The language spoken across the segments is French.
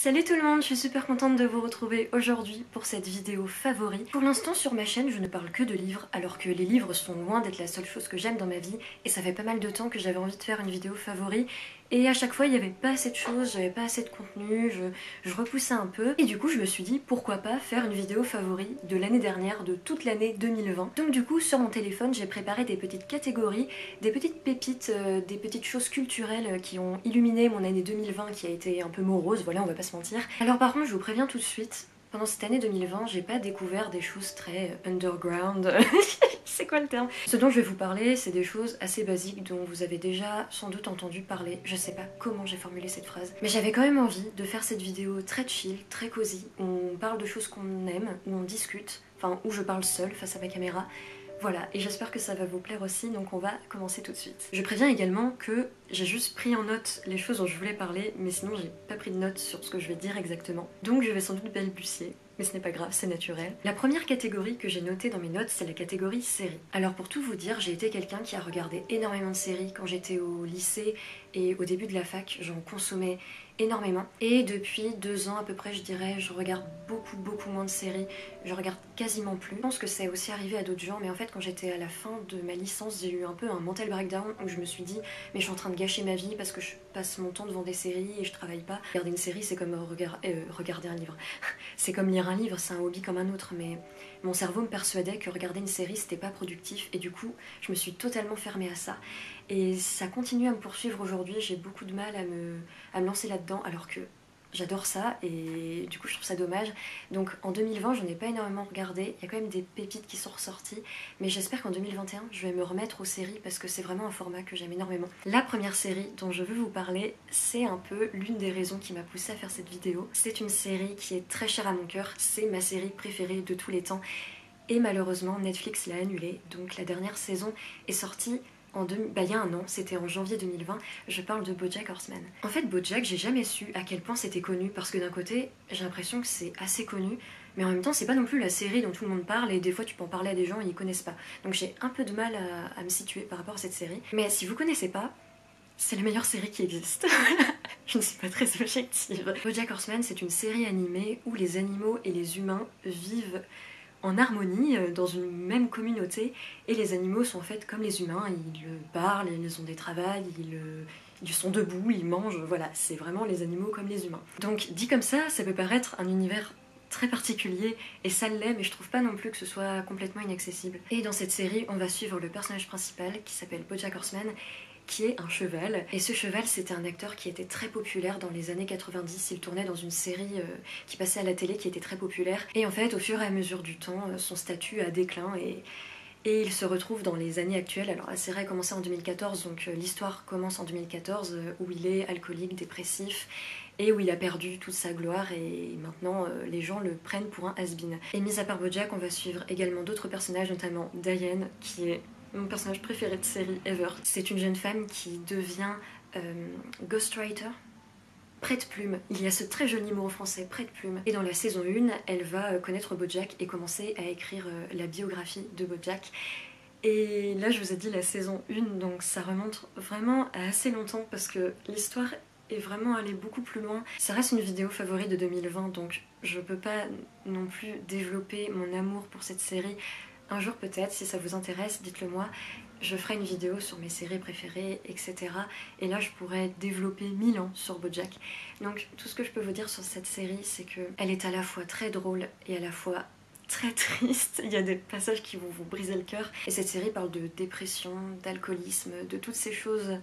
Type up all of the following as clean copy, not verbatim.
Salut tout le monde, je suis super contente de vous retrouver aujourd'hui pour cette vidéo favori. Pour l'instant sur ma chaîne je ne parle que de livres, alors que les livres sont loin d'être la seule chose que j'aime dans ma vie, et ça fait pas mal de temps que j'avais envie de faire une vidéo favori, et à chaque fois il n'y avait pas assez de choses, j'avais pas assez de contenu, je repoussais un peu, et du coup je me suis dit pourquoi pas faire une vidéo favori de l'année dernière, de toute l'année 2020. Donc du coup sur mon téléphone j'ai préparé des petites catégories, des petites pépites, des petites choses culturelles qui ont illuminé mon année 2020 qui a été un peu morose, voilà, on va pas se mentir. Alors par contre je vous préviens tout de suite, pendant cette année 2020 j'ai pas découvert des choses très underground, c'est quoi le terme? Ce dont je vais vous parler c'est des choses assez basiques dont vous avez déjà sans doute entendu parler, je sais pas comment j'ai formulé cette phrase, mais j'avais quand même envie de faire cette vidéo très chill, très cosy, où on parle de choses qu'on aime, où on discute, enfin où je parle seule face à ma caméra. Voilà, et j'espère que ça va vous plaire aussi, donc on va commencer tout de suite. Je préviens également que j'ai juste pris en note les choses dont je voulais parler, mais sinon j'ai pas pris de notes sur ce que je vais dire exactement. Donc je vais sans doute balbutier, mais ce n'est pas grave, c'est naturel. La première catégorie que j'ai notée dans mes notes, c'est la catégorie séries. Alors pour tout vous dire, j'ai été quelqu'un qui a regardé énormément de séries quand j'étais au lycée et au début de la fac, j'en consommais énormément. Et depuis 2 ans à peu près, je dirais, je regarde beaucoup moins de séries, je regarde quasiment plus. Je pense que c'est aussi arrivé à d'autres gens, mais en fait quand j'étais à la fin de ma licence, j'ai eu un peu un mental breakdown où je me suis dit mais je suis en train de gâcher ma vie parce que je passe mon temps devant des séries et je travaille pas. Regarder une série c'est comme regarder un livre. C'est comme lire un livre, c'est un hobby comme un autre, mais mon cerveau me persuadait que regarder une série c'était pas productif et du coup je me suis totalement fermée à ça. Et ça continue à me poursuivre aujourd'hui, j'ai beaucoup de mal à me lancer là-dedans alors que j'adore ça et du coup je trouve ça dommage. Donc en 2020 j'en ai pas énormément regardé, il y a quand même des pépites qui sont ressorties, mais j'espère qu'en 2021 je vais me remettre aux séries parce que c'est vraiment un format que j'aime énormément. La première série dont je veux vous parler, c'est un peu l'une des raisons qui m'a poussée à faire cette vidéo. C'est une série qui est très chère à mon cœur, c'est ma série préférée de tous les temps et malheureusement Netflix l'a annulée, donc la dernière saison est sortie il y a un an, c'était en janvier 2020, je parle de BoJack Horseman. En fait, BoJack, j'ai jamais su à quel point c'était connu, parce que d'un côté, j'ai l'impression que c'est assez connu, mais en même temps, c'est pas non plus la série dont tout le monde parle, et des fois tu peux en parler à des gens et ils connaissent pas. Donc j'ai un peu de mal à me situer par rapport à cette série. Mais si vous connaissez pas, c'est la meilleure série qui existe. Je ne suis pas très objective. BoJack Horseman, c'est une série animée où les animaux et les humains vivent en harmonie dans une même communauté et les animaux sont en fait comme les humains, ils parlent, ils ont des travails, ils sont debout, ils mangent, voilà, c'est vraiment les animaux comme les humains. Donc dit comme ça peut paraître un univers très particulier et ça l'est, mais je trouve pas non plus que ce soit complètement inaccessible. Et dans cette série, on va suivre le personnage principal qui s'appelle BoJack Horseman, qui est un cheval. Et ce cheval, c'était un acteur qui était très populaire dans les années 90. Il tournait dans une série qui passait à la télé qui était très populaire. Et en fait, au fur et à mesure du temps, son statut a déclin et il se retrouve dans les années actuelles. Alors la série a commencé en 2014, donc l'histoire commence en 2014 où il est alcoolique, dépressif et où il a perdu toute sa gloire et maintenant les gens le prennent pour un has-been. Et mis à part BoJack, on va suivre également d'autres personnages, notamment Diane, qui est mon personnage préféré de série ever. C'est une jeune femme qui devient ghostwriter, prête-plume. Il y a ce très joli mot en français, prête-plume. Et dans la saison 1, elle va connaître BoJack et commencer à écrire la biographie de BoJack. Et là, je vous ai dit la saison 1, donc ça remonte vraiment à assez longtemps parce que l'histoire est vraiment allée beaucoup plus loin. Ça reste une vidéo favorite de 2020, donc je peux pas non plus développer mon amour pour cette série. Un jour peut-être, si ça vous intéresse, dites-le moi, je ferai une vidéo sur mes séries préférées, etc. Et là je pourrais développer 1000 ans sur BoJack. Donc tout ce que je peux vous dire sur cette série, c'est qu'elle est à la fois très drôle et à la fois très triste. Il y a des passages qui vont vous briser le cœur. Et cette série parle de dépression, d'alcoolisme, de toutes ces choses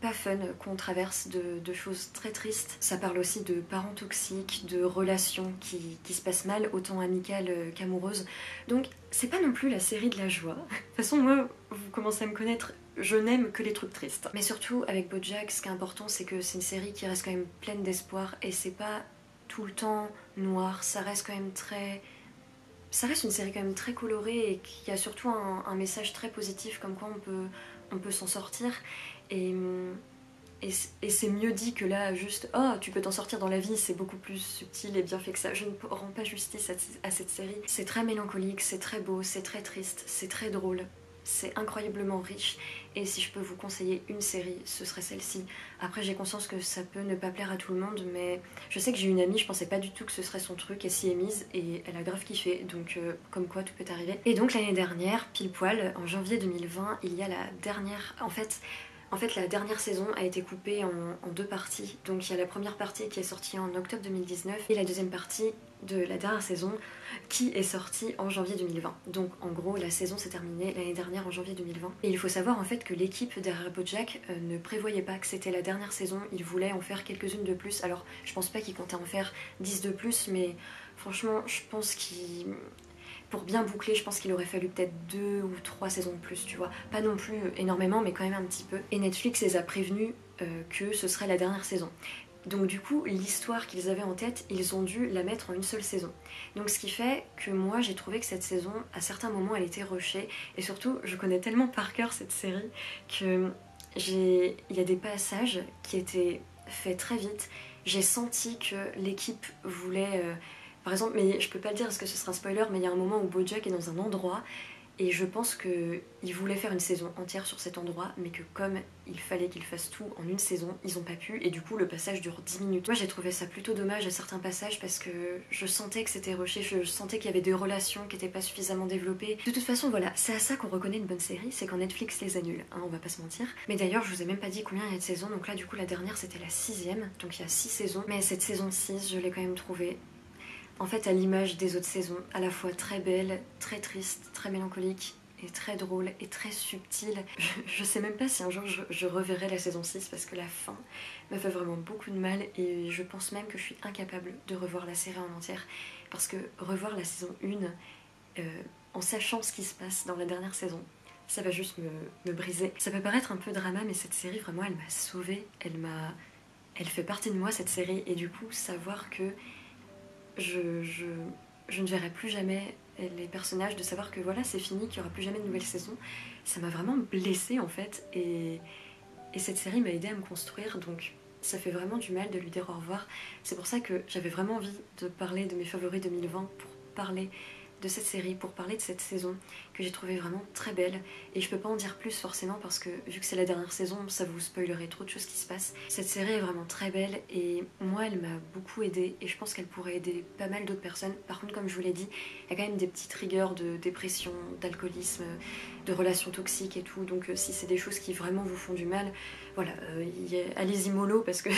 pas fun qu'on traverse, de choses très tristes. Ça parle aussi de parents toxiques, de relations qui se passent mal, autant amicales qu'amoureuses. Donc c'est pas non plus la série de la joie. De toute façon moi, vous commencez à me connaître, je n'aime que les trucs tristes. Mais surtout avec BoJack, ce qui est important c'est que c'est une série qui reste quand même pleine d'espoir et c'est pas tout le temps noir, ça reste quand même très... Ça reste une série quand même très colorée et qui a surtout un message très positif comme quoi on peut s'en sortir. Et c'est mieux dit que là, juste « Oh, tu peux t'en sortir dans la vie », c'est beaucoup plus subtil et bien fait que ça. Je ne rends pas justice à cette série. C'est très mélancolique, c'est très beau, c'est très triste, c'est très drôle. c'est incroyablement riche et si je peux vous conseiller une série, ce serait celle-ci. Après j'ai conscience que ça peut ne pas plaire à tout le monde, mais je sais que j'ai une amie, je pensais pas du tout que ce serait son truc, elle s'y est mise et elle a grave kiffé, donc comme quoi tout peut arriver. Et donc l'année dernière, pile poil, en janvier 2020, il y a la dernière... En fait, la dernière saison a été coupée en deux parties. Donc il y a la première partie qui est sortie en octobre 2019 et la deuxième partie de la dernière saison qui est sortie en janvier 2020. Donc en gros, la saison s'est terminée l'année dernière en janvier 2020. Et il faut savoir en fait que l'équipe derrière BoJack ne prévoyait pas que c'était la dernière saison. Ils voulaient en faire quelques-unes de plus. Alors je pense pas qu'ils comptaient en faire 10 de plus, mais franchement, je pense qu'ils... Pour bien boucler, je pense qu'il aurait fallu peut-être 2 ou 3 saisons de plus, tu vois. Pas non plus énormément, mais quand même un petit peu. Et Netflix les a prévenus que ce serait la dernière saison. Donc du coup, l'histoire qu'ils avaient en tête, ils ont dû la mettre en une seule saison. Donc ce qui fait que moi, j'ai trouvé que cette saison, à certains moments, elle était rushée. Et surtout, je connais tellement par cœur cette série que il y a des passages qui étaient faits très vite. J'ai senti que l'équipe voulait... Par exemple, mais je peux pas le dire parce que ce sera un spoiler, mais il y a un moment où BoJack est dans un endroit et je pense qu'ils voulaient faire une saison entière sur cet endroit, mais que comme il fallait qu'ils fassent tout en une saison, ils ont pas pu et du coup le passage dure 10 minutes. Moi j'ai trouvé ça plutôt dommage à certains passages parce que je sentais que c'était rushé, je sentais qu'il y avait des relations qui étaient pas suffisamment développées. De toute façon voilà, c'est à ça qu'on reconnaît une bonne série, c'est quand Netflix les annule, hein, on va pas se mentir. Mais d'ailleurs je vous ai même pas dit combien il y a de saisons, donc là du coup la dernière c'était la 6ème, donc il y a 6 saisons. Mais cette saison 6, je l'ai quand même trouvée en fait à l'image des autres saisons, à la fois très belle, très triste, très mélancolique et très drôle et très subtile. Je sais même pas si un jour je reverrai la saison 6 parce que la fin me fait vraiment beaucoup de mal et je pense même que je suis incapable de revoir la série en entière parce que revoir la saison 1 en sachant ce qui se passe dans la dernière saison, ça va juste me briser. Ça peut paraître un peu drama mais cette série vraiment elle m'a sauvée, elle fait partie de moi cette série et du coup savoir que je ne verrai plus jamais les personnages, de savoir que voilà c'est fini, qu'il n'y aura plus jamais de nouvelle saison, ça m'a vraiment blessée en fait et cette série m'a aidée à me construire donc ça fait vraiment du mal de lui dire au revoir. C'est pour ça que j'avais vraiment envie de parler de mes favoris 2020 pour parler de cette série, pour parler de cette saison que j'ai trouvée vraiment très belle et je peux pas en dire plus forcément parce que vu que c'est la dernière saison ça vous spoilerait trop de choses qui se passent. Cette série est vraiment très belle et moi elle m'a beaucoup aidée et je pense qu'elle pourrait aider pas mal d'autres personnes. Par contre comme je vous l'ai dit, il y a quand même des petits triggers de dépression, d'alcoolisme, de relations toxiques et tout donc si c'est des choses qui vraiment vous font du mal, voilà, allez-y mollo parce que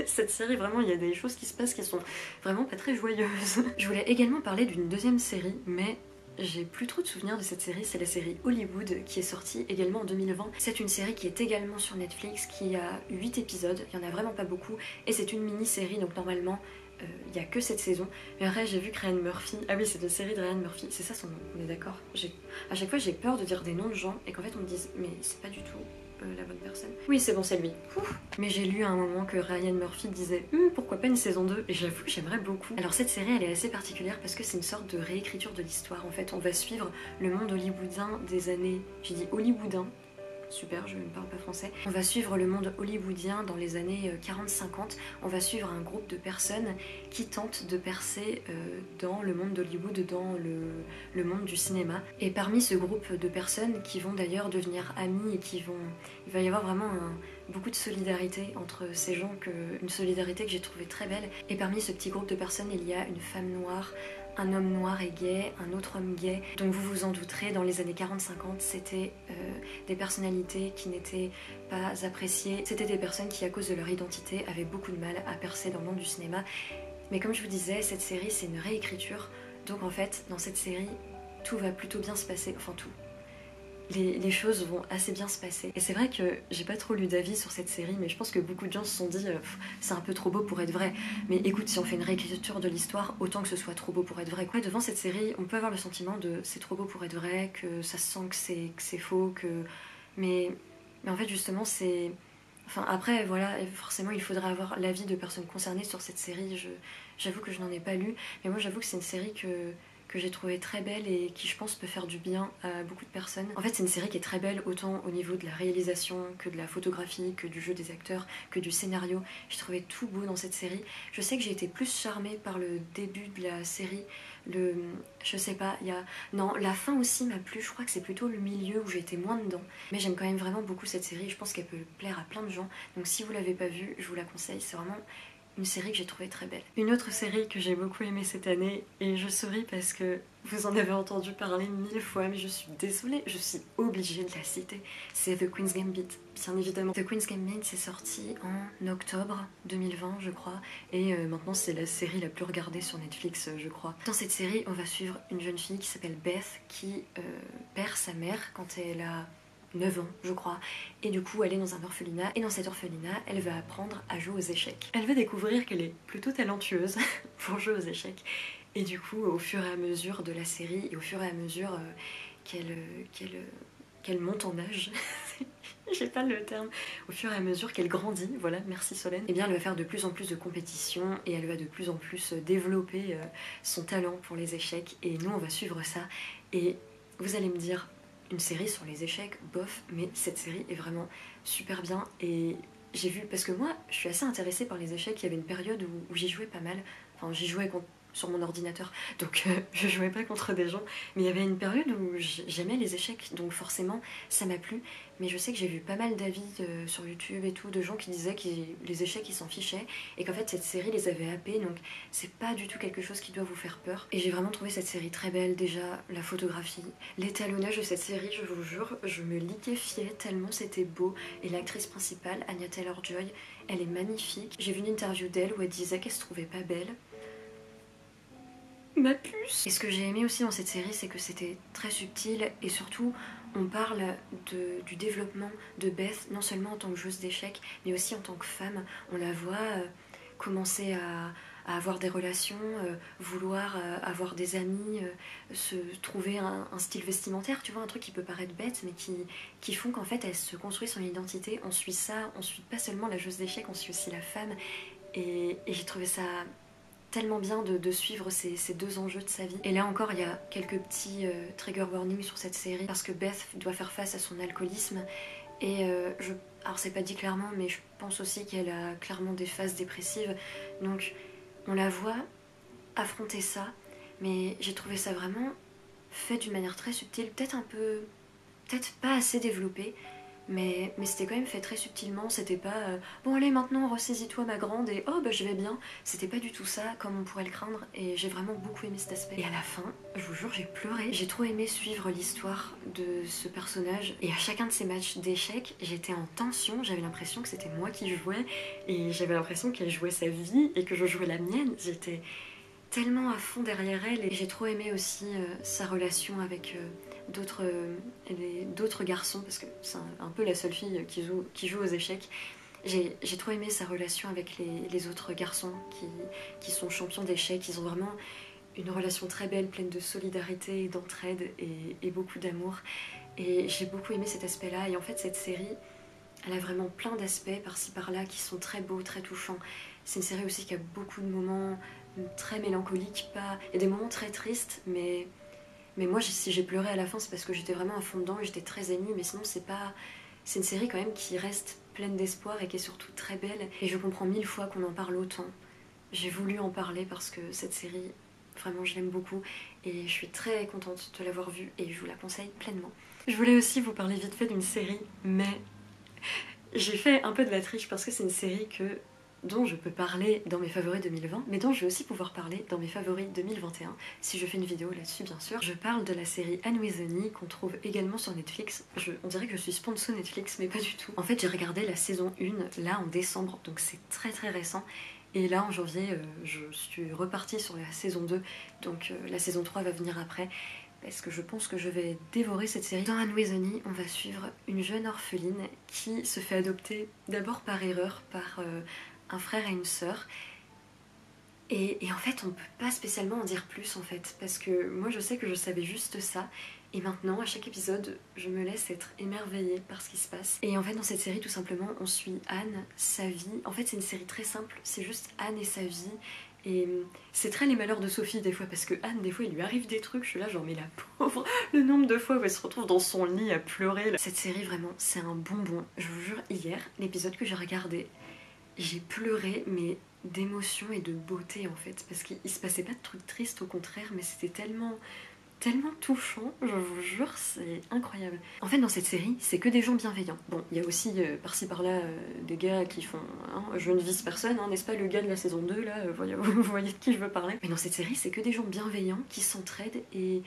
cette série vraiment il y a des choses qui se passent qui sont vraiment pas très joyeuses. Je voulais également parler d'une deuxième série mais j'ai plus trop de souvenirs de cette série, c'est la série Hollywood qui est sortie également en 2020. C'est une série qui est également sur Netflix, qui a 8 épisodes, il y en a vraiment pas beaucoup, et c'est une mini-série donc normalement il n'y a que cette saison. Mais après j'ai vu que Ryan Murphy, ah oui c'est une série de Ryan Murphy, c'est ça son nom, on est d'accord. À chaque fois j'ai peur de dire des noms de gens et qu'en fait on me dise mais c'est pas du tout la bonne personne. Oui c'est bon c'est lui. Ouf. Mais j'ai lu à un moment que Ryan Murphy disait pourquoi pas une saison 2 et j'avoue que j'aimerais beaucoup. Alors cette série elle est assez particulière parce que c'est une sorte de réécriture de l'histoire en fait. On va suivre le monde hollywoodien des années, j'ai dit hollywoodien, super, je ne parle pas français. On va suivre le monde hollywoodien dans les années 40-50. On va suivre un groupe de personnes qui tentent de percer dans le monde d'Hollywood, dans le monde du cinéma. Et parmi ce groupe de personnes qui vont d'ailleurs devenir amies et il va y avoir vraiment beaucoup de solidarité entre ces gens, une solidarité que j'ai trouvée très belle. Et parmi ce petit groupe de personnes, il y a une femme noire, un homme noir et gay, un autre homme gay. Donc vous vous en douterez, dans les années 40-50, c'était des personnalités qui n'étaient pas appréciées. C'était des personnes qui, à cause de leur identité, avaient beaucoup de mal à percer dans le monde du cinéma. Mais comme je vous disais, cette série, c'est une réécriture. Donc en fait, dans cette série, tout va plutôt bien se passer. Enfin tout. Les choses vont assez bien se passer. Et c'est vrai que j'ai pas trop lu d'avis sur cette série, mais je pense que beaucoup de gens se sont dit c'est un peu trop beau pour être vrai. Mais écoute, si on fait une réécriture de l'histoire, autant que ce soit trop beau pour être vrai. Quoi, devant cette série, on peut avoir le sentiment de c'est trop beau pour être vrai, que ça se sent que c'est faux, que... Mais en fait justement c'est... Enfin après voilà, forcément il faudrait avoir l'avis de personnes concernées sur cette série. J'avoue que je n'en ai pas lu, mais moi j'avoue que c'est une série que j'ai trouvé très belle et qui je pense peut faire du bien à beaucoup de personnes. En fait c'est une série qui est très belle autant au niveau de la réalisation que de la photographie, que du jeu des acteurs, que du scénario. J'ai trouvé tout beau dans cette série. Je sais que j'ai été plus charmée par le début de la série, je sais pas, non, la fin aussi m'a plu, je crois que c'est plutôt le milieu où j'ai été moins dedans. Mais j'aime quand même vraiment beaucoup cette série, je pense qu'elle peut plaire à plein de gens. Donc si vous l'avez pas vue, je vous la conseille, c'est vraiment une série que j'ai trouvée très belle. Une autre série que j'ai beaucoup aimée cette année, et je souris parce que vous en avez entendu parler 1000 fois, mais je suis désolée, je suis obligée de la citer, c'est The Queen's Gambit, bien évidemment. The Queen's Gambit c'est sorti en octobre 2020 je crois, et maintenant c'est la série la plus regardée sur Netflix je crois. Dans cette série on va suivre une jeune fille qui s'appelle Beth qui perd sa mère quand elle a 9 ans je crois, et du coup elle est dans un orphelinat, et dans cet orphelinat elle va apprendre à jouer aux échecs. Elle va découvrir qu'elle est plutôt talentueuse pour jouer aux échecs, et du coup au fur et à mesure de la série et au fur et à mesure qu'elle monte en âge j'ai pas le terme, au fur et à mesure qu'elle grandit, voilà, merci Solène, et bien elle va faire de plus en plus de compétitions et elle va de plus en plus développer son talent pour les échecs, et nous on va suivre ça. Et vous allez me dire, une série sur les échecs, bof, mais cette série est vraiment super bien. Et j'ai vu, parce que moi je suis assez intéressée par les échecs, il y avait une période où j'y jouais pas mal, enfin j'y jouais sur mon ordinateur, donc je jouais pas contre des gens, mais il y avait une période où j'aimais les échecs, donc forcément ça m'a plu. Mais je sais que j'ai vu pas mal d'avis sur YouTube et tout, de gens qui disaient que les échecs ils s'en fichaient, et qu'en fait cette série les avait happés, donc c'est pas du tout quelque chose qui doit vous faire peur. Et j'ai vraiment trouvé cette série très belle, déjà la photographie, l'étalonnage de cette série, je vous jure, je me liquéfiais tellement c'était beau, et l'actrice principale, Anya Taylor-Joy, elle est magnifique. J'ai vu une interview d'elle où elle disait qu'elle se trouvait pas belle. Ma puce. Et ce que j'ai aimé aussi dans cette série, c'est que c'était très subtil, et surtout on parle du développement de Beth, non seulement en tant que joueuse d'échecs, mais aussi en tant que femme. On la voit commencer à avoir des relations, vouloir avoir des amis, se trouver un style vestimentaire, tu vois, un truc qui peut paraître bête, mais qui font qu'en fait elle se construit son identité. On suit ça, on suit pas seulement la joueuse d'échecs, on suit aussi la femme, et j'ai trouvé ça tellement bien de suivre ces deux enjeux de sa vie. Et là encore il y a quelques petits trigger warnings sur cette série, parce que Beth doit faire face à son alcoolisme, et alors c'est pas dit clairement, mais je pense aussi qu'elle a clairement des phases dépressives, donc on la voit affronter ça, mais j'ai trouvé ça vraiment fait d'une manière très subtile, peut-être pas assez développée, mais c'était quand même fait très subtilement. C'était pas bon allez maintenant ressaisis-toi ma grande et oh bah je vais bien, c'était pas du tout ça comme on pourrait le craindre, et j'ai vraiment beaucoup aimé cet aspect. Et à la fin, je vous jure, j'ai pleuré. J'ai trop aimé suivre l'histoire de ce personnage, et à chacun de ces matchs d'échecs j'étais en tension, j'avais l'impression que c'était moi qui jouais, et j'avais l'impression qu'elle jouait sa vie et que je jouais la mienne. J'étais tellement à fond derrière elle, et j'ai trop aimé aussi sa relation avec d'autres garçons, parce que c'est un peu la seule fille qui joue aux échecs. J'ai trop aimé sa relation avec les autres garçons qui sont champions d'échecs. Ils ont vraiment une relation très belle, pleine de solidarité, d'entraide et beaucoup d'amour. Et j'ai beaucoup aimé cet aspect-là, et en fait cette série, elle a vraiment plein d'aspects par-ci par-là qui sont très beaux, très touchants. C'est une série aussi qui a beaucoup de moments très mélancoliques, il y a des moments très tristes, mais moi si j'ai pleuré à la fin c'est parce que j'étais vraiment à fond dedans et j'étais très émue, mais sinon c'est une série quand même qui reste pleine d'espoir et qui est surtout très belle, et je comprends 1000 fois qu'on en parle autant. J'ai voulu en parler parce que cette série, vraiment je l'aime beaucoup, et je suis très contente de l'avoir vue et je vous la conseille pleinement. Je voulais aussi vous parler vite fait d'une série, mais j'ai fait un peu de la triche parce que c'est une série dont je peux parler dans mes favoris 2020, mais dont je vais aussi pouvoir parler dans mes favoris 2021, si je fais une vidéo là-dessus bien sûr. Je parle de la série Anne with an E, qu'on trouve également sur Netflix. On dirait que je suis sponsor Netflix, mais pas du tout. En fait j'ai regardé la saison 1, là en décembre, donc c'est très très récent. Et là en janvier, je suis repartie sur la saison 2, donc la saison 3 va venir après. Parce que je pense que je vais dévorer cette série. Dans Anne with an E, on va suivre une jeune orpheline qui se fait adopter d'abord par erreur par un frère et une sœur. Et en fait on peut pas spécialement en dire plus en fait, parce que moi je sais que je savais juste ça, et maintenant à chaque épisode je me laisse être émerveillée par ce qui se passe. Et en fait dans cette série tout simplement on suit Anne, sa vie. En fait c'est une série très simple, c'est juste Anne et sa vie, Et c'est très les malheurs de Sophie des fois, parce que Anne, des fois, il lui arrive des trucs, je suis là genre mais la pauvre, le nombre de fois où elle se retrouve dans son lit à pleurer. Là. Cette série vraiment, c'est un bonbon. Je vous jure, hier, l'épisode que j'ai regardé, j'ai pleuré, mais d'émotion et de beauté en fait, parce qu'il se passait pas de trucs tristes, au contraire, mais c'était tellement touchant, je vous jure, c'est incroyable. En fait, dans cette série, c'est que des gens bienveillants. Bon, il y a aussi par-ci par-là des gars qui font hein, je ne vise personne, hein, n'est-ce pas le gars de la saison 2 là, vous voyez de qui je veux parler. Mais dans cette série, c'est que des gens bienveillants qui s'entraident et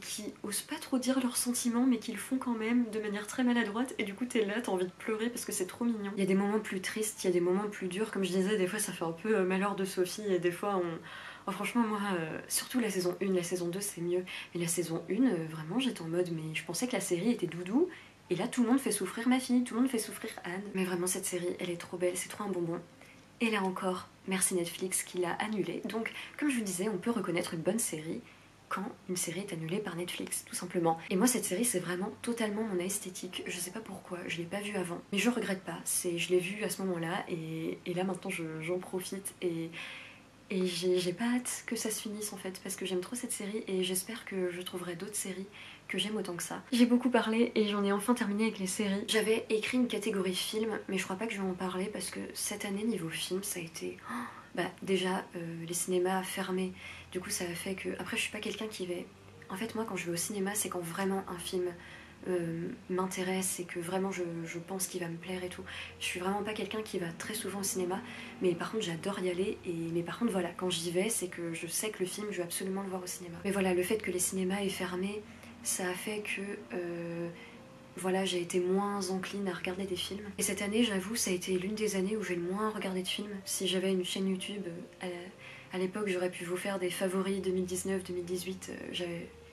qui osent pas trop dire leurs sentiments, mais qui le font quand même de manière très maladroite, et du coup t'es là, t'as envie de pleurer parce que c'est trop mignon. Il y a des moments plus tristes, il y a des moments plus durs, comme je disais, des fois ça fait un peu malheur de Sophie, et des fois on... Oh, franchement, moi, surtout la saison 1, la saison 2 c'est mieux. Mais la saison 1, vraiment j'étais en mode, mais je pensais que la série était doudou, et là tout le monde fait souffrir ma fille, tout le monde fait souffrir Anne. Mais vraiment cette série, elle est trop belle, c'est trop un bonbon. Et là encore, merci Netflix qui l'a annulée. Donc, comme je vous disais, on peut reconnaître une bonne série quand une série est annulée par Netflix, tout simplement. Et moi, cette série, c'est vraiment totalement mon esthétique. Je sais pas pourquoi, je l'ai pas vue avant. Mais je regrette pas, je l'ai vue à ce moment-là, et là maintenant j'en profite, et j'ai pas hâte que ça se finisse en fait, parce que j'aime trop cette série, et j'espère que je trouverai d'autres séries que j'aime autant que ça. J'ai beaucoup parlé et j'en ai enfin terminé avec les séries. J'avais écrit une catégorie film, mais je crois pas que je vais en parler parce que cette année niveau film ça a été... Bah déjà les cinémas fermés, du coup ça a fait que... Après je suis pas quelqu'un qui va... En fait moi quand je vais au cinéma c'est quand vraiment un film m'intéresse et que vraiment je pense qu'il va me plaire et tout. Je suis vraiment pas quelqu'un qui va très souvent au cinéma, mais par contre j'adore y aller, mais par contre voilà, quand j'y vais c'est que je sais que le film je vais absolument le voir au cinéma. Mais voilà, le fait que les cinémas aient fermé, ça a fait que voilà, j'ai été moins encline à regarder des films. Et cette année, j'avoue, ça a été l'une des années où j'ai le moins regardé de films. Si j'avais une chaîne YouTube, à l'époque, j'aurais pu vous faire des favoris 2019-2018.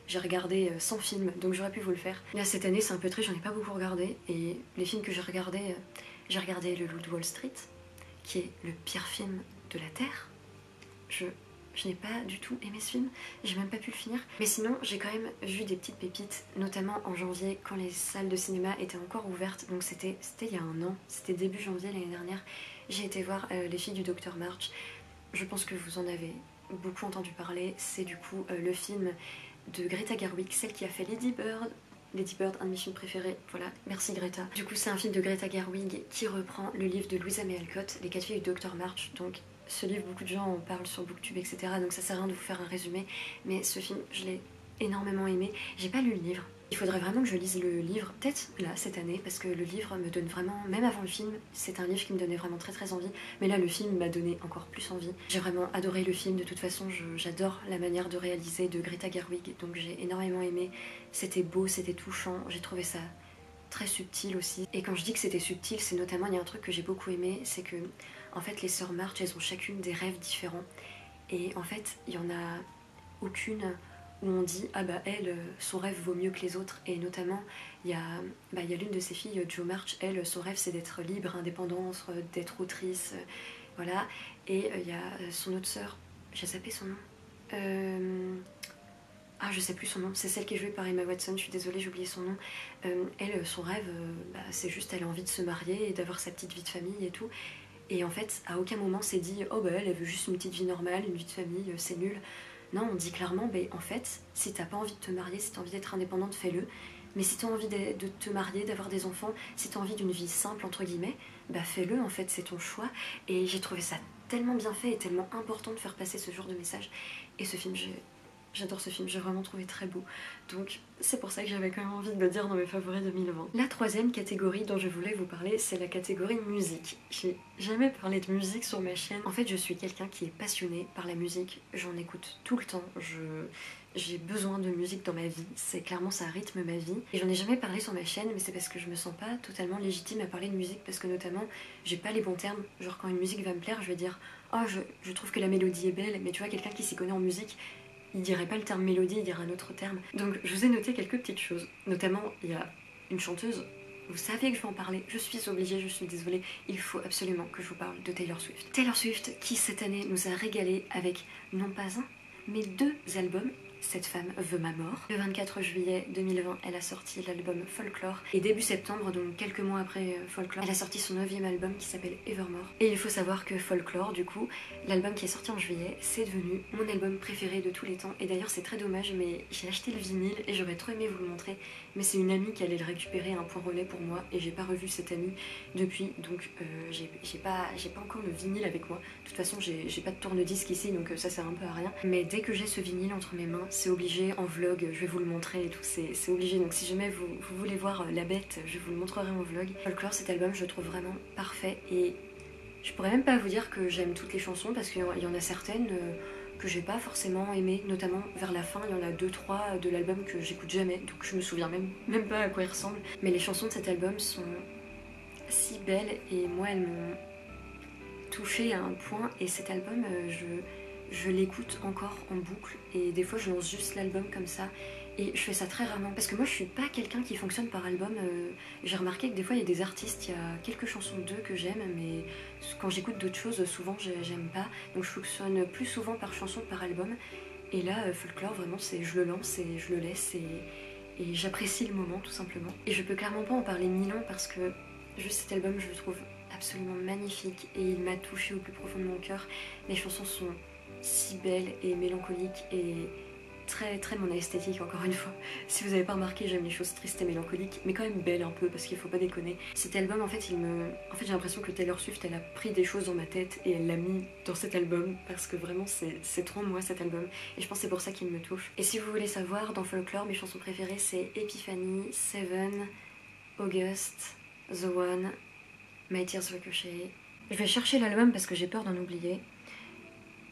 J'ai regardé 100 films, donc j'aurais pu vous le faire. Là, cette année, c'est un peu triste, j'en ai pas beaucoup regardé. Et les films que j'ai regardé Le Loup de Wall Street, qui est le pire film de la Terre. Je n'ai pas du tout aimé ce film, j'ai même pas pu le finir. Mais sinon, j'ai quand même vu des petites pépites, notamment en janvier, quand les salles de cinéma étaient encore ouvertes. Donc c'était il y a un an, c'était début janvier l'année dernière. J'ai été voir Les Filles du Docteur March. Je pense que vous en avez beaucoup entendu parler. C'est du coup le film de Greta Gerwig, celle qui a fait Lady Bird. Lady Bird, un de mes films préférés, voilà, merci Greta. Du coup, c'est un film de Greta Gerwig qui reprend le livre de Louisa May Alcott, Les 4 filles du Docteur March. Donc, ce livre, beaucoup de gens en parlent sur Booktube, etc. Donc ça sert à rien de vous faire un résumé. Mais ce film, je l'ai énormément aimé. J'ai pas lu le livre. Il faudrait vraiment que je lise le livre, peut-être là, cette année, parce que le livre me donne vraiment, même avant le film, c'est un livre qui me donnait vraiment très très envie. Mais là, le film m'a donné encore plus envie. J'ai vraiment adoré le film, de toute façon, j'adore la manière de réaliser de Greta Gerwig. Donc j'ai énormément aimé. C'était beau, c'était touchant, j'ai trouvé ça très subtil aussi. Et quand je dis que c'était subtil, c'est notamment, il y a un truc que j'ai beaucoup aimé, c'est que en fait les sœurs March, elles ont chacune des rêves différents, et en fait il y en a aucune où on dit ah bah elle, son rêve vaut mieux que les autres. Et notamment il y a l'une de ses filles, Jo March, elle, son rêve c'est d'être libre, indépendante, d'être autrice, voilà. Et il y a son autre sœur, j'ai zappé son nom, ah, je sais plus son nom, c'est celle qui est jouée par Emma Watson, je suis désolée, j'ai oublié son nom. Elle, son rêve, c'est juste, elle a envie de se marier et d'avoir sa petite vie de famille et tout. Et en fait, à aucun moment c'est dit, oh bah elle veut juste une petite vie normale, une vie de famille, c'est nul. Non, on dit clairement, bah en fait, si t'as pas envie de te marier, si t'as envie d'être indépendante, fais-le. Mais si t'as envie de te marier, d'avoir des enfants, si t'as envie d'une vie simple, entre guillemets, bah fais-le, en fait, c'est ton choix. Et j'ai trouvé ça tellement bien fait et tellement important de faire passer ce genre de message. Et ce film, j'adore ce film, j'ai vraiment trouvé très beau. Donc c'est pour ça que j'avais quand même envie de le dire dans mes favoris 2020. La troisième catégorie dont je voulais vous parler, c'est la catégorie musique. J'ai jamais parlé de musique sur ma chaîne. En fait, je suis quelqu'un qui est passionné par la musique. J'en écoute tout le temps. J'ai besoin de musique dans ma vie. C'est clairement, ça rythme ma vie. Et j'en ai jamais parlé sur ma chaîne, mais c'est parce que je me sens pas totalement légitime à parler de musique, parce que notamment, j'ai pas les bons termes. Genre quand une musique va me plaire, je vais dire « Oh, je trouve que la mélodie est belle », mais tu vois, quelqu'un qui s'y connaît en musique, il dirait pas le terme mélodie, il dirait un autre terme. Donc je vous ai noté quelques petites choses. Notamment, il y a une chanteuse, vous saviez que je vais en parler, je suis obligée, je suis désolée, il faut absolument que je vous parle de Taylor Swift. Taylor Swift qui cette année nous a régalé avec non pas un, mais deux albums cette femme veut ma mort. Le 24 juillet 2020, elle a sorti l'album Folklore. Et début septembre, donc quelques mois après Folklore, elle a sorti son 9e album qui s'appelle Evermore. Et il faut savoir que Folklore, du coup, l'album qui est sorti en juillet, c'est devenu mon album préféré de tous les temps. Et d'ailleurs, c'est très dommage, mais j'ai acheté le vinyle et j'aurais trop aimé vous le montrer. Mais c'est une amie qui allait le récupérer, un point relais pour moi, et j'ai pas revu cette amie depuis. Donc j'ai pas encore le vinyle avec moi. De toute façon, j'ai pas de tourne-disque ici, donc ça sert un peu à rien. Mais dès que j'ai ce vinyle entre mes mains, c'est obligé, en vlog, je vais vous le montrer et tout, c'est obligé. Donc si jamais vous voulez voir la bête, je vous le montrerai en vlog. Folklore, cet album, je le trouve vraiment parfait, et je pourrais même pas vous dire que j'aime toutes les chansons, parce qu'il y en a certaines que j'ai pas forcément aimées, notamment vers la fin, il y en a 2-3 de l'album que j'écoute jamais, donc je me souviens même pas à quoi ils ressemblent. Mais les chansons de cet album sont si belles, et moi elles m'ont touchée à un point, et cet album, je l'écoute encore en boucle, et des fois je lance juste l'album comme ça, et je fais ça très rarement parce que moi je suis pas quelqu'un qui fonctionne par album. J'ai remarqué que des fois il y a des artistes, il y a quelques chansons d'eux que j'aime, mais quand j'écoute d'autres choses, souvent j'aime pas, donc je fonctionne plus souvent par chanson que par album. Et là, Folklore, vraiment, c'est je le lance et je le laisse, et j'apprécie le moment tout simplement. Et je peux clairement pas en parler 1000 ans parce que juste cet album, je le trouve absolument magnifique, et il m'a touchée au plus profond de mon cœur. Les chansons sont si belle et mélancolique, et très mon esthétique, encore une fois. Si vous avez pas remarqué, j'aime les choses tristes et mélancoliques, mais quand même belles un peu, parce qu'il faut pas déconner. Cet album, en fait, j'ai l'impression que Taylor Swift, elle a pris des choses dans ma tête et elle l'a mis dans cet album, parce que vraiment c'est trop moi cet album, et je pense que c'est pour ça qu'il me touche. Et si vous voulez savoir, dans Folklore, mes chansons préférées, c'est Epiphany, Seven, August, The One, My Tears Ricochet. Je vais chercher l'album parce que j'ai peur d'en oublier.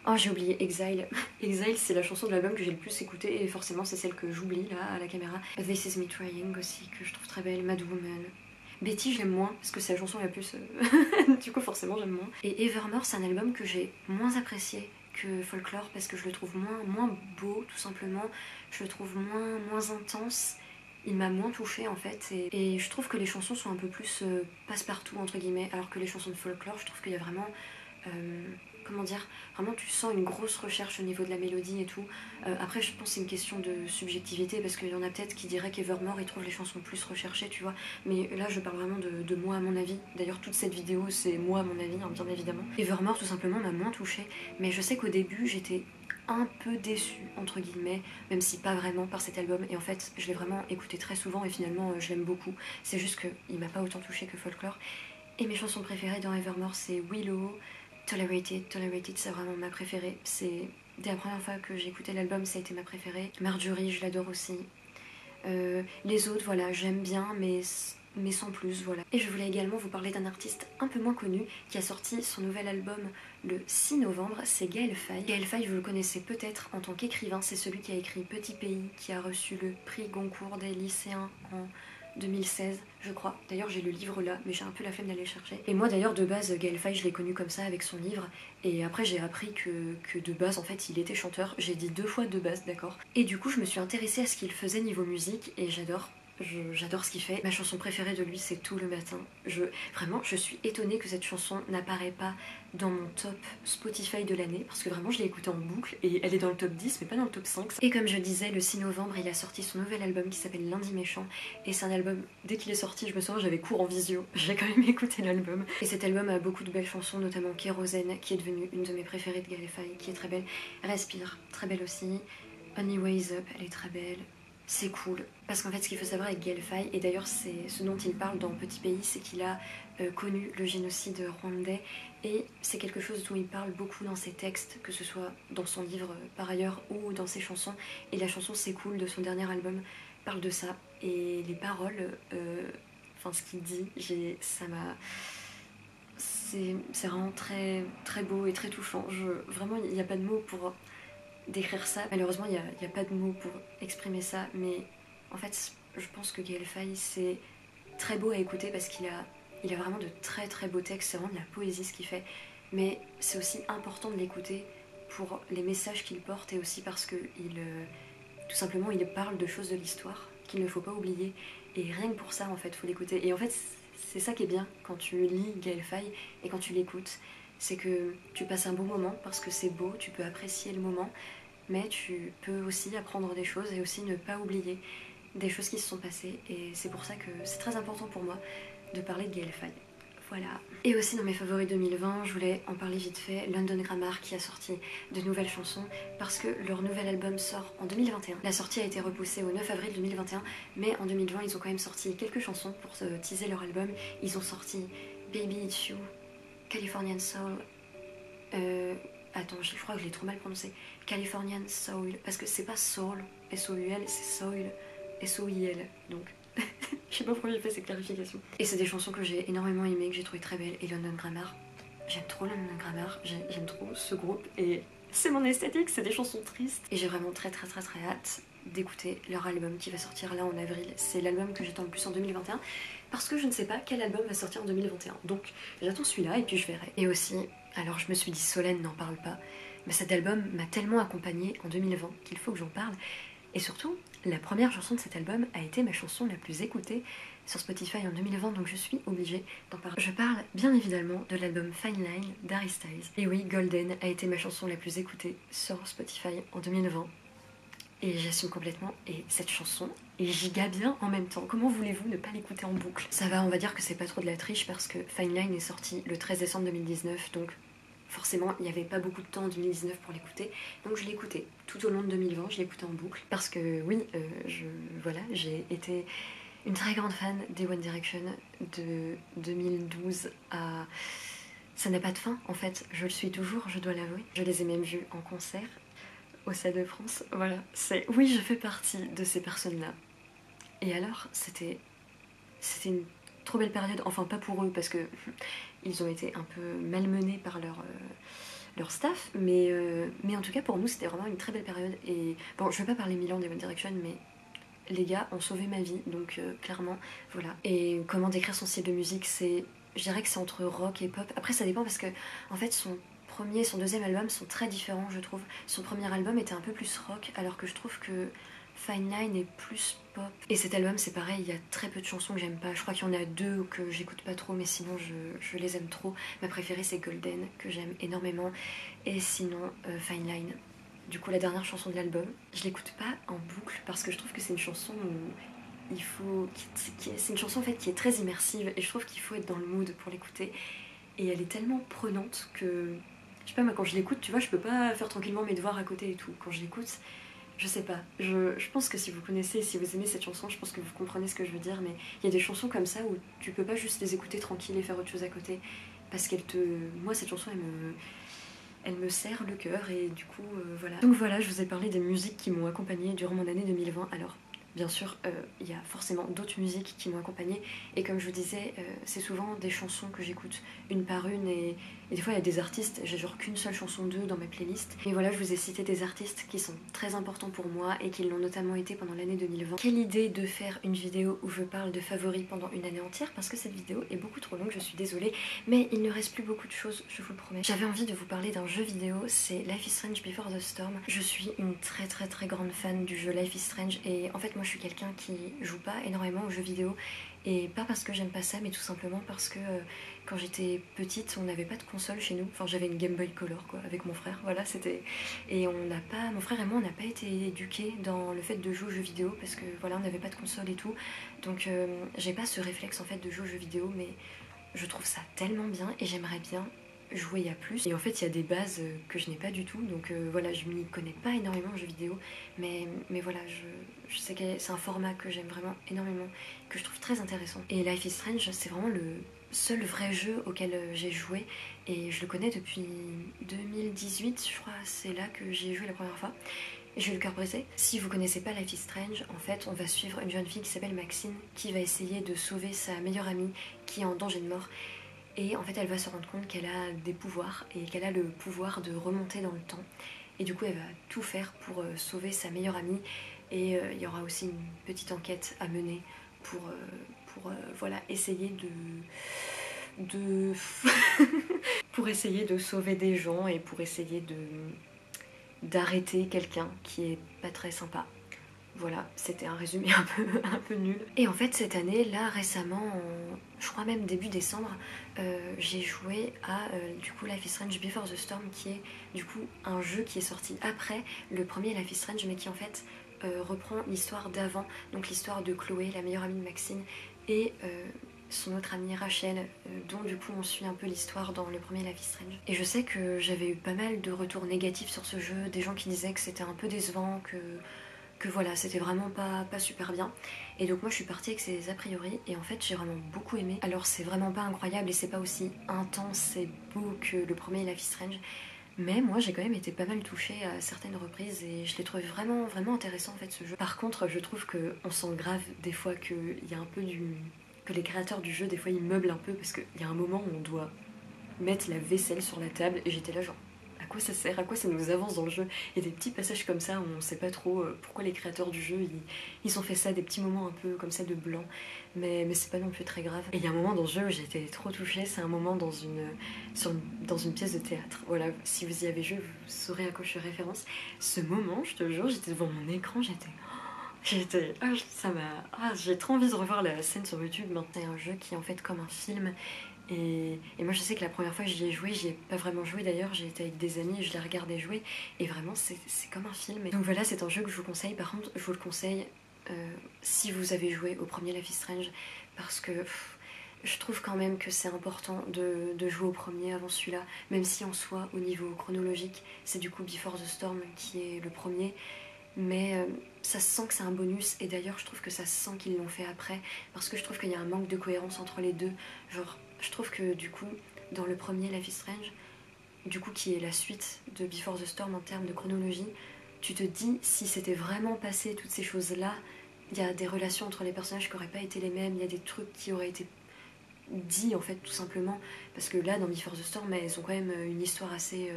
Oh, j'ai oublié Exile. Exile, c'est la chanson de l'album que j'ai le plus écoutée, et forcément c'est celle que j'oublie là à la caméra. This Is Me Trying aussi, que je trouve très belle. Mad Woman. Betty, j'aime moins parce que c'est la chanson la plus. Du coup, forcément, j'aime moins. Et Evermore, c'est un album que j'ai moins apprécié que Folklore parce que je le trouve moins beau, tout simplement. Je le trouve moins intense. Il m'a moins touchée en fait, et je trouve que les chansons sont un peu plus passe-partout entre guillemets, alors que les chansons de Folklore, je trouve qu'il y a vraiment. Comment dire, vraiment tu sens une grosse recherche au niveau de la mélodie et tout. Après je pense que c'est une question de subjectivité, parce qu'il y en a peut-être qui diraient qu'Evermore ils trouvent les chansons plus recherchées, tu vois, mais là je parle vraiment de moi à mon avis. D'ailleurs toute cette vidéo c'est moi à mon avis, hein, bien évidemment. Evermore tout simplement m'a moins touchée, mais je sais qu'au début j'étais un peu déçue entre guillemets, même si pas vraiment, par cet album, et en fait je l'ai vraiment écouté très souvent et finalement je l'aime beaucoup. C'est juste qu'il m'a pas autant touchée que Folklore. Et mes chansons préférées dans Evermore, c'est Willow, Tolerated c'est vraiment ma préférée. C'est dès la première fois que j'ai écouté l'album, ça a été ma préférée. Marjorie, je l'adore aussi. Les autres, voilà, j'aime bien, mais sans plus, voilà. Et je voulais également vous parler d'un artiste un peu moins connu qui a sorti son nouvel album le 6 novembre, c'est Gaël Faye. Gaël Faye, vous le connaissez peut-être en tant qu'écrivain, c'est celui qui a écrit Petit Pays, qui a reçu le prix Goncourt des lycéens en 2016, je crois. D'ailleurs j'ai le livre là, mais j'ai un peu la flemme d'aller le chercher. Et moi d'ailleurs de base, Gaël Faye, je l'ai connu comme ça avec son livre, et après j'ai appris que de base en fait il était chanteur. J'ai dit 2 fois de base, d'accord. Et du coup je me suis intéressée à ce qu'il faisait niveau musique, et j'adore ce qu'il fait. Ma chanson préférée de lui, c'est Tout le matin. Vraiment, je suis étonnée que cette chanson n'apparaît pas dans mon top Spotify de l'année, parce que vraiment je l'ai écoutée en boucle, et elle est dans le top 10 mais pas dans le top 5. Et comme je disais, le 6 novembre il a sorti son nouvel album qui s'appelle Lundi Méchant, et c'est un album, dès qu'il est sorti, je me souviens, j'avais cours en visio, j'ai quand même écouté l'album. Et cet album a beaucoup de belles chansons, notamment Kérosène, qui est devenue une de mes préférées de Gaël Faye, qui est très belle. Respire, très belle aussi. Only Ways Up, elle est très belle. C'est cool, parce qu'en fait ce qu'il faut savoir avec Gaël Faye, et d'ailleurs c'est ce dont il parle dans Petit Pays, c'est qu'il a connu le génocide rwandais, et c'est quelque chose dont il parle beaucoup dans ses textes, que ce soit dans son livre par ailleurs ou dans ses chansons. Et la chanson C'est cool de son dernier album parle de ça, et les paroles, enfin ce qu'il dit, ça m'a... C'est vraiment très beau et très touchant. Vraiment il n'y a pas de mots pour décrire ça. Malheureusement, il n'y a pas de mots pour exprimer ça, mais en fait, je pense que Gaël Faye, c'est très beau à écouter parce qu'il a vraiment de très beaux textes, c'est vraiment de la poésie ce qu'il fait, mais c'est aussi important de l'écouter pour les messages qu'il porte, et aussi parce que tout simplement, il parle de choses de l'histoire qu'il ne faut pas oublier, et rien que pour ça, en fait, faut l'écouter. Et en fait, c'est ça qui est bien quand tu lis Gaël Faye et quand tu l'écoutes, c'est que tu passes un bon moment parce que c'est beau, tu peux apprécier le moment, mais tu peux aussi apprendre des choses et aussi ne pas oublier des choses qui se sont passées. Et c'est pour ça que c'est très important pour moi de parler de Gaël Faye. Voilà. Et aussi dans mes favoris 2020, je voulais en parler vite fait, London Grammar qui a sorti de nouvelles chansons parce que leur nouvel album sort en 2021. La sortie a été repoussée au 9 avril 2021, mais en 2020 ils ont quand même sorti quelques chansons pour teaser leur album. Ils ont sorti Baby It's You, Californian Soul, attends, je crois que je l'ai trop mal prononcé, Californian Soul, parce que c'est pas Soul, S-O-U-L, c'est Soul, S-O-I-L, donc... Je sais pas pourquoi j'ai fait cette clarification. Et c'est des chansons que j'ai énormément aimées, que j'ai trouvé très belles. Et London Grammar, j'aime trop London Grammar, j'aime trop ce groupe et c'est mon esthétique, c'est des chansons tristes. Et j'ai vraiment très hâte d'écouter leur album qui va sortir là en avril. C'est l'album que j'attends le plus en 2021 parce que je ne sais pas quel album va sortir en 2021. Donc j'attends celui-là et puis je verrai. Et aussi, alors je me suis dit Solène n'en parle pas, mais cet album m'a tellement accompagnée en 2020 qu'il faut que j'en parle. Et surtout, la première chanson de cet album a été ma chanson la plus écoutée sur Spotify en 2020, donc je suis obligée d'en parler. Je parle bien évidemment de l'album Fine Line d'Harry Styles. Et oui, Golden a été ma chanson la plus écoutée sur Spotify en 2020. Et j'assume complètement, et cette chanson est giga bien en même temps. Comment voulez-vous ne pas l'écouter en boucle? Ça va, on va dire que c'est pas trop de la triche parce que Fine Line est sorti le 13 décembre 2019, donc forcément, il n'y avait pas beaucoup de temps en 2019 pour l'écouter, donc je l'ai écouté tout au long de 2020, je l'ai écouté en boucle. Parce que oui, voilà, j'ai été une très grande fan des One Direction de 2012 à... Ça n'a pas de fin en fait, je le suis toujours, je dois l'avouer. Je les ai même vus en concert au Stade de France, voilà. Oui, je fais partie de ces personnes-là. Et alors, c'était une trop belle période, enfin pas pour eux parce que ils ont été un peu malmenés par leur staff, mais en tout cas pour nous c'était vraiment une très belle période. Et bon, je vais pas parler Milan des One Direction, mais les gars ont sauvé ma vie, donc clairement voilà. Et comment décrire son style de musique, je dirais que c'est entre rock et pop. Après ça dépend parce que en fait son premier et son deuxième album sont très différents, je trouve. Son premier album était un peu plus rock, alors que je trouve que Fine Line est plus pop. Et cet album c'est pareil, il y a très peu de chansons que j'aime pas. Je crois qu'il y en a deux que j'écoute pas trop, mais sinon je les aime trop. Ma préférée c'est Golden, que j'aime énormément. Et sinon Fine Line. Du coup la dernière chanson de l'album, je l'écoute pas en boucle parce que je trouve que c'est une chanson où il faut... C'est une chanson en fait qui est très immersive et je trouve qu'il faut être dans le mood pour l'écouter. Et elle est tellement prenante que... Je sais pas, moi quand je l'écoute, tu vois, je peux pas faire tranquillement mes devoirs à côté et tout. Quand je l'écoute, je sais pas, je pense que si vous connaissez, si vous aimez cette chanson, je pense que vous comprenez ce que je veux dire, mais il y a des chansons comme ça où tu peux pas juste les écouter tranquille et faire autre chose à côté, parce qu'elle te... Moi cette chanson elle me serre le cœur et du coup voilà. Donc voilà, je vous ai parlé des musiques qui m'ont accompagnée durant mon année 2020, alors... Bien sûr, il y a forcément d'autres musiques qui m'ont accompagnée et comme je vous disais, c'est souvent des chansons que j'écoute une par une et des fois il y a des artistes, j'ai genre qu'une seule chanson d'eux dans ma playlist. Et voilà, je vous ai cité des artistes qui sont très importants pour moi et qui l'ont notamment été pendant l'année 2020. Quelle idée de faire une vidéo où je parle de favoris pendant une année entière parce que cette vidéo est beaucoup trop longue, je suis désolée, mais il ne reste plus beaucoup de choses, je vous le promets. J'avais envie de vous parler d'un jeu vidéo, c'est Life is Strange Before the Storm. Je suis une très grande fan du jeu Life is Strange et en fait moi je suis quelqu'un qui joue pas énormément aux jeux vidéo et pas parce que j'aime pas ça mais tout simplement parce que quand j'étais petite on n'avait pas de console chez nous, enfin j'avais une Game Boy Color quoi avec mon frère, voilà c'était, et mon frère et moi on n'a pas été éduqués dans le fait de jouer aux jeux vidéo parce que voilà on n'avait pas de console et tout, donc j'ai pas ce réflexe en fait de jouer aux jeux vidéo, mais je trouve ça tellement bien et j'aimerais bien jouer à plus. Et en fait il y a des bases que je n'ai pas du tout, donc voilà, je m'y connais pas énormément en jeux vidéo, mais voilà, je sais que c'est un format que j'aime vraiment énormément, que je trouve très intéressant. Et Life is Strange, c'est vraiment le seul vrai jeu auquel j'ai joué et je le connais depuis 2018, je crois, c'est là que j'y ai joué la première fois. Et j'ai eu le cœur brisé. Si vous connaissez pas Life is Strange, en fait on va suivre une jeune fille qui s'appelle Maxine qui va essayer de sauver sa meilleure amie qui est en danger de mort. Et en fait elle va se rendre compte qu'elle a des pouvoirs et qu'elle a le pouvoir de remonter dans le temps. Et du coup elle va tout faire pour sauver sa meilleure amie. Et il y aura aussi une petite enquête à mener pour voilà, essayer de pour essayer de sauver des gens et pour essayer d'arrêter quelqu'un qui est pas très sympa. Voilà, c'était un résumé un peu nul. Et en fait cette année, là récemment, je crois même début décembre, j'ai joué à du coup Life is Strange Before the Storm, qui est du coup un jeu qui est sorti après le premier Life is Strange, mais qui en fait reprend l'histoire d'avant, donc l'histoire de Chloé, la meilleure amie de Maxine, et son autre amie Rachel, dont du coup on suit un peu l'histoire dans le premier Life is Strange. Et je sais que j'avais eu pas mal de retours négatifs sur ce jeu, des gens qui disaient que c'était un peu décevant, que voilà, c'était vraiment pas super bien. Et donc moi je suis partie avec ces a priori et en fait j'ai vraiment beaucoup aimé. Alors c'est vraiment pas incroyable et c'est pas aussi intense et beau que le premier Life is Strange, mais moi j'ai quand même été pas mal touchée à certaines reprises et je l'ai trouvé vraiment intéressant en fait ce jeu. Par contre je trouve qu'on sent grave des fois qu'il y a un peu que les créateurs du jeu des fois ils meublent un peu, parce qu'il y a un moment où on doit mettre la vaisselle sur la table et j'étais là genre à quoi ça sert, à quoi ça nous avance dans le jeu. Il y a des petits passages comme ça où on sait pas trop pourquoi les créateurs du jeu ils ont fait ça, des petits moments un peu comme ça de blanc, mais c'est pas non plus très grave. Et il y a un moment dans le jeu où j'ai été trop touchée, c'est un moment dans dans une pièce de théâtre. Voilà, si vous y avez joué, vous saurez à quoi je fais référence. Ce moment, je te jure, j'étais devant mon écran, j'ai trop envie de revoir la scène sur YouTube. Maintenant, c'est un jeu qui est en fait comme un film. Et moi je sais que la première fois que j'y ai joué, j'y ai pas vraiment joué d'ailleurs, j'ai été avec des amis et je les regardais jouer, et vraiment c'est comme un film. Et donc voilà, c'est un jeu que je vous conseille. Par contre je vous le conseille si vous avez joué au premier Life is Strange, parce que je trouve quand même que c'est important de jouer au premier avant celui-là, même si en soi au niveau chronologique c'est du coup Before the Storm qui est le premier, mais ça se sent que c'est un bonus. Et d'ailleurs je trouve que ça se sent qu'ils l'ont fait après, parce que je trouve qu'il y a un manque de cohérence entre les deux. Genre je trouve que du coup dans le premier Life is Strange, du coup qui est la suite de Before the Storm en termes de chronologie, tu te dis si c'était vraiment passé toutes ces choses là, il y a des relations entre les personnages qui auraient pas été les mêmes, il y a des trucs qui auraient été dits en fait tout simplement, parce que là dans Before the Storm elles ont quand même une histoire assez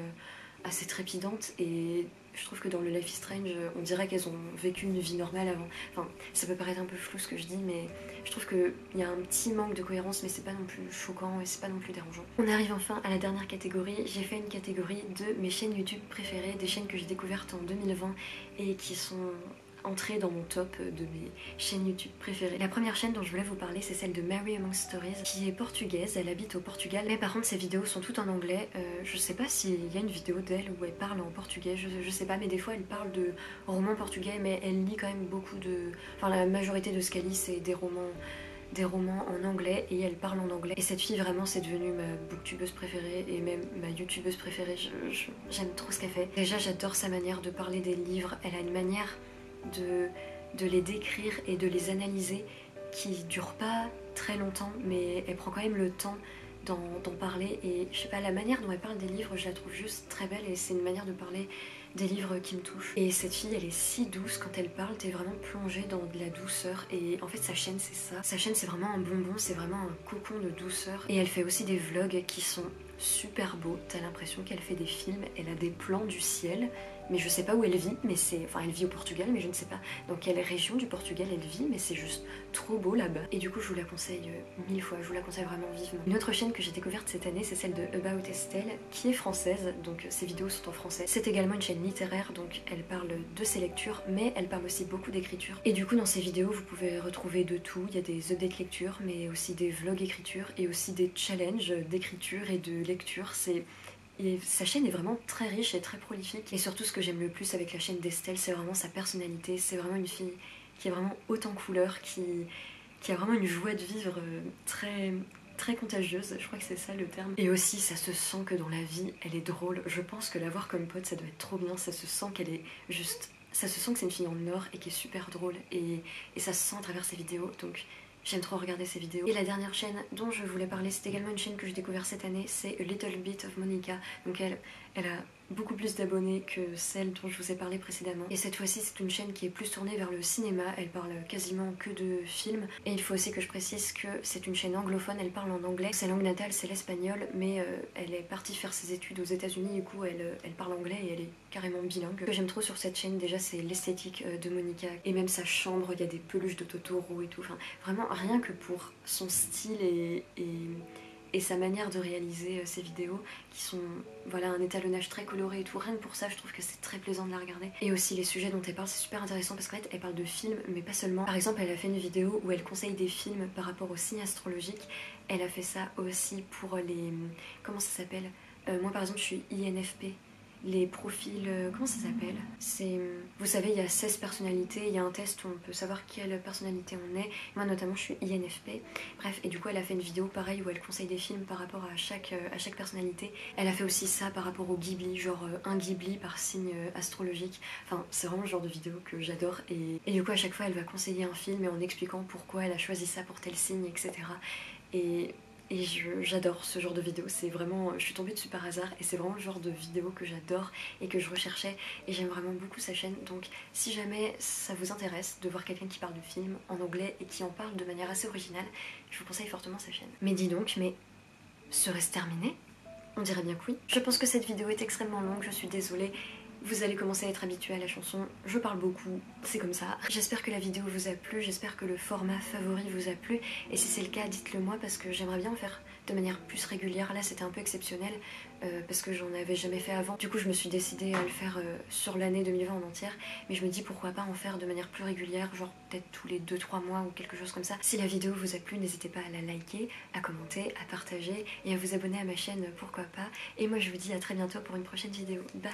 trépidante, et je trouve que dans le Life is Strange, on dirait qu'elles ont vécu une vie normale avant. Enfin, ça peut paraître un peu flou ce que je dis, mais je trouve qu'il y a un petit manque de cohérence, mais c'est pas non plus choquant et c'est pas non plus dérangeant. On arrive enfin à la dernière catégorie. J'ai fait une catégorie de mes chaînes YouTube préférées, des chaînes que j'ai découvertes en 2020 et qui sont entrées dans mon top de mes chaînes YouTube préférées. La première chaîne dont je voulais vous parler, c'est celle de Mary Among Stories, qui est portugaise, elle habite au Portugal, mais par contre ses vidéos sont toutes en anglais. Je sais pas s'il y a une vidéo d'elle où elle parle en portugais, je sais pas, mais des fois elle parle de romans portugais, mais elle lit quand même beaucoup de... Enfin la majorité de ce qu'elle lit c'est des romans en anglais, et elle parle en anglais. Et cette fille vraiment c'est devenue ma booktubeuse préférée et même ma youtubeuse préférée. J'aime trop ce qu'elle fait. Déjà j'adore sa manière de parler des livres, elle a une manière de les décrire et de les analyser qui dure pas très longtemps, mais elle prend quand même le temps d'en parler. Et je sais pas, la manière dont elle parle des livres, je la trouve juste très belle, et c'est une manière de parler des livres qui me touchent. Et cette fille elle est si douce quand elle parle, t'es vraiment plongée dans de la douceur. Et en fait sa chaîne c'est ça, sa chaîne c'est vraiment un bonbon, c'est vraiment un cocon de douceur. Et elle fait aussi des vlogs qui sont super beaux, t'as l'impression qu'elle fait des films, elle a des plans du ciel, mais je sais pas où elle vit, mais c'est... Enfin elle vit au Portugal, mais je ne sais pas dans quelle région du Portugal elle vit, mais c'est juste trop beau là-bas. Et du coup je vous la conseille mille fois, je vous la conseille vraiment vivement. Une autre chaîne que j'ai découverte cette année, c'est celle de About Estelle, qui est française, donc ses vidéos sont en français. C'est également une chaîne littéraire, donc elle parle de ses lectures, mais elle parle aussi beaucoup d'écriture. Et du coup dans ses vidéos vous pouvez retrouver de tout, il y a des updates lecture, mais aussi des vlogs écriture, et aussi des challenges d'écriture et de lecture. Et sa chaîne est vraiment très riche et très prolifique. Et surtout ce que j'aime le plus avec la chaîne d'Estelle, c'est vraiment sa personnalité. C'est vraiment une fille qui est vraiment haute en couleurs, qui a vraiment une joie de vivre très contagieuse, je crois que c'est ça le terme. Et aussi ça se sent que dans la vie elle est drôle. Je pense que l'avoir comme pote ça doit être trop bien, ça se sent qu'elle est juste... Ça se sent que c'est une fille en or et qui est super drôle, et ça se sent à travers ses vidéos, donc j'aime trop regarder ses vidéos. Et la dernière chaîne dont je voulais parler, c'est également une chaîne que j'ai découverte cette année, c'est A Little Bit of Monica. Donc elle a beaucoup plus d'abonnés que celle dont je vous ai parlé précédemment. Et cette fois-ci c'est une chaîne qui est plus tournée vers le cinéma, elle parle quasiment que de films. Et il faut aussi que je précise que c'est une chaîne anglophone, elle parle en anglais. Sa langue natale c'est l'espagnol, mais elle est partie faire ses études aux États-Unis, du coup elle parle anglais et elle est carrément bilingue. Ce que j'aime trop sur cette chaîne déjà c'est l'esthétique de Monica, et même sa chambre, il y a des peluches de Totoro et tout. Enfin vraiment rien que pour son style et sa manière de réaliser ses vidéos qui sont voilà un étalonnage très coloré et tout. Rien que pour ça je trouve que c'est très plaisant de la regarder. Et aussi les sujets dont elle parle, c'est super intéressant parce qu'en fait elle parle de films mais pas seulement. Par exemple elle a fait une vidéo où elle conseille des films par rapport aux signes astrologiques. Elle a fait ça aussi pour les... comment ça s'appelle, moi par exemple je suis INFP. Les profils, comment ça s'appelle? C'est, vous savez, il y a 16 personnalités, il y a un test où on peut savoir quelle personnalité on est. Moi notamment je suis INFP. Bref, et du coup elle a fait une vidéo pareil où elle conseille des films par rapport à chaque personnalité. Elle a fait aussi ça par rapport au Ghibli, genre un Ghibli par signe astrologique. Enfin, c'est vraiment le genre de vidéo que j'adore et du coup à chaque fois elle va conseiller un film et en expliquant pourquoi elle a choisi ça pour tel signe, etc. Et j'adore ce genre de vidéo, c'est vraiment, je suis tombée dessus par hasard et c'est vraiment le genre de vidéo que j'adore et que je recherchais et j'aime vraiment beaucoup sa chaîne. Donc si jamais ça vous intéresse de voir quelqu'un qui parle de films en anglais et qui en parle de manière assez originale, je vous conseille fortement sa chaîne. Mais dis donc, mais serait-ce terminé? On dirait bien que oui. Je pense que cette vidéo est extrêmement longue, je suis désolée. Vous allez commencer à être habitué à la chanson, je parle beaucoup, c'est comme ça. J'espère que la vidéo vous a plu, j'espère que le format favori vous a plu. Et si c'est le cas, dites-le moi parce que j'aimerais bien en faire de manière plus régulière. Là c'était un peu exceptionnel parce que j'en avais jamais fait avant. Du coup je me suis décidée à le faire sur l'année 2020 en entière. Mais je me dis pourquoi pas en faire de manière plus régulière, genre peut-être tous les 2-3 mois ou quelque chose comme ça. Si la vidéo vous a plu, n'hésitez pas à la liker, à commenter, à partager et à vous abonner à ma chaîne, pourquoi pas. Et moi je vous dis à très bientôt pour une prochaine vidéo. Bye!